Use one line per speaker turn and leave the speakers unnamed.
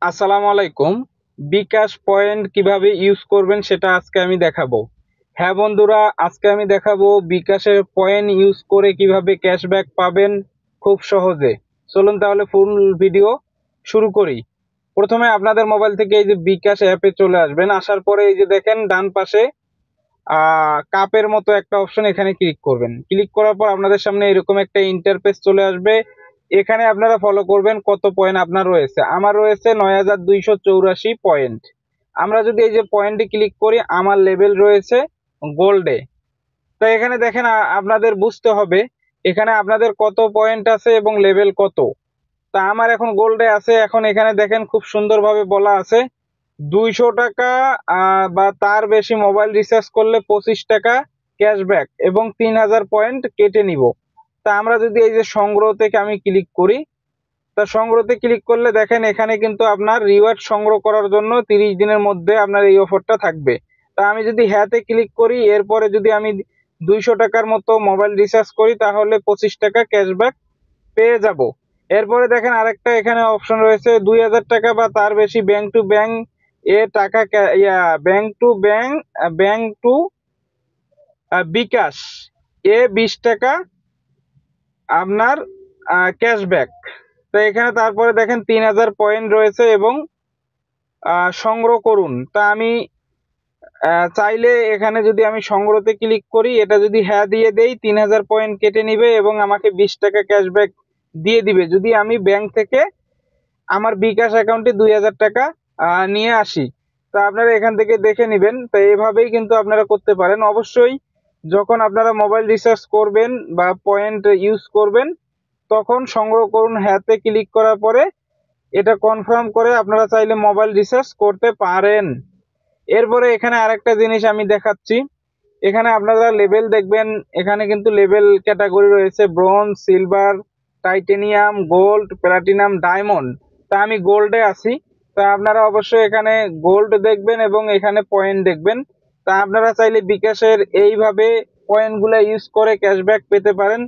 আসসালামু আলাইকুম। বিকাশ পয়েন্ট কিভাবে ইউজ করবেন সেটা আজকে আমি দেখাবো। হ্যাঁ বন্ধুরা, আজকে আমি দেখাবো বিকাশের পয়েন্ট ইউজ করে কিভাবে ক্যাশব্যাক পাবেন খুব সহজে। চলুন তাহলে ফুল ভিডিও শুরু করি। প্রথমে আপনাদের মোবাইল থেকে এই যে বিকাশ অ্যাপে চলে আসবেন। আসার পরে এই যে দেখেন ডান পাশে কাপের মতো একটা অপশন, এখানে ক্লিক করবেন। ক্লিক করার পর আপনাদের সামনে এরকম একটা ইন্টারফেস চলে আসবে। এখানে আপনারা ফলো করবেন কত পয়েন্ট আপনার রয়েছে। আমার রয়েছে 9284 পয়েন্ট। আমরা যদি এই যে পয়েন্টে ক্লিক করি, আমার লেভেল রয়েছে গোল্ডে। তো এখানে দেখেন আপনাদের বুঝতে হবে এখানে আপনাদের কত পয়েন্ট আছে এবং লেভেল কত। তা আমার এখন গোল্ডে আছে। এখন এখানে দেখেন খুব সুন্দরভাবে বলা আছে 200 টাকা বা তার বেশি মোবাইল রিচার্জ করলে 25 টাকা ক্যাশব্যাক এবং 3000 পয়েন্ট কেটে নিব। তা আমরা যদি এই যে সংগ্রহ থেকে আমি ক্লিক করি, তা সংগ্রহতে ক্লিক করলে দেখেন এখানে কিন্তু আপনার রিওয়ার্ড সংগ্রহ করার জন্য 30 দিনের মধ্যে আপনার এই অফারটা থাকবে। তা আমি যদি হ্যাঁতে ক্লিক করি, এরপরে যদি আমি 200 টাকার মতো মোবাইল রিচার্জ করি তাহলে 25 টাকা ক্যাশব্যাক পেয়ে যাব। এরপরে দেখেন আরেকটা এখানে অপশন রয়েছে 2000 টাকা বা তার বেশি ব্যাংক টু ব্যাংক এ টাকা ব্যাংক টু ব্যাংক টু বিকাশ এ 20 টাকা আপনার ক্যাশব্যাক। তো এখানে তারপরে দেখেন 3000 পয়েন্ট রয়েছে এবং সংগ্রহ করুন। তা আমি চাইলে এখানে যদি আমি সংগ্রহতে ক্লিক করি, এটা যদি হ্যাঁ দিয়ে দেই 3000 পয়েন্ট কেটে নিবে এবং আমাকে 20 টাকা ক্যাশব্যাক দিয়ে দিবে যদি আমি ব্যাংক থেকে আমার বিকাশ অ্যাকাউন্টে 2000 টাকা নিয়ে আসি। তা আপনারা এখান থেকে দেখে নেবেন। তো এভাবেই কিন্তু আপনারা করতে পারেন। অবশ্যই যখন আপনারা মোবাইল রিচার্জ করবেন বা পয়েন্ট ইউজ করবেন তখন সংগ্রহ করুন হ্যাঁতে ক্লিক করার পরে এটা কনফার্ম করে আপনারা চাইলে মোবাইল রিচার্জ করতে পারেন। এরপরে এখানে আরেকটা জিনিস আমি দেখাচ্ছি। এখানে আপনারা লেভেল দেখবেন, এখানে কিন্তু লেভেল ক্যাটাগরি রয়েছে bronze, silver, titanium, gold, platinum, diamond. তা আমি গোল্ডে আছি। তা আপনারা অবশ্যই এখানে গোল্ড দেখবেন এবং এখানে পয়েন্ট দেখবেন। তা আপনারা চাইলে বিকাশের এইভাবে পয়েন্টগুলো ইউজ করে ক্যাশব্যাক পেতে পারেন।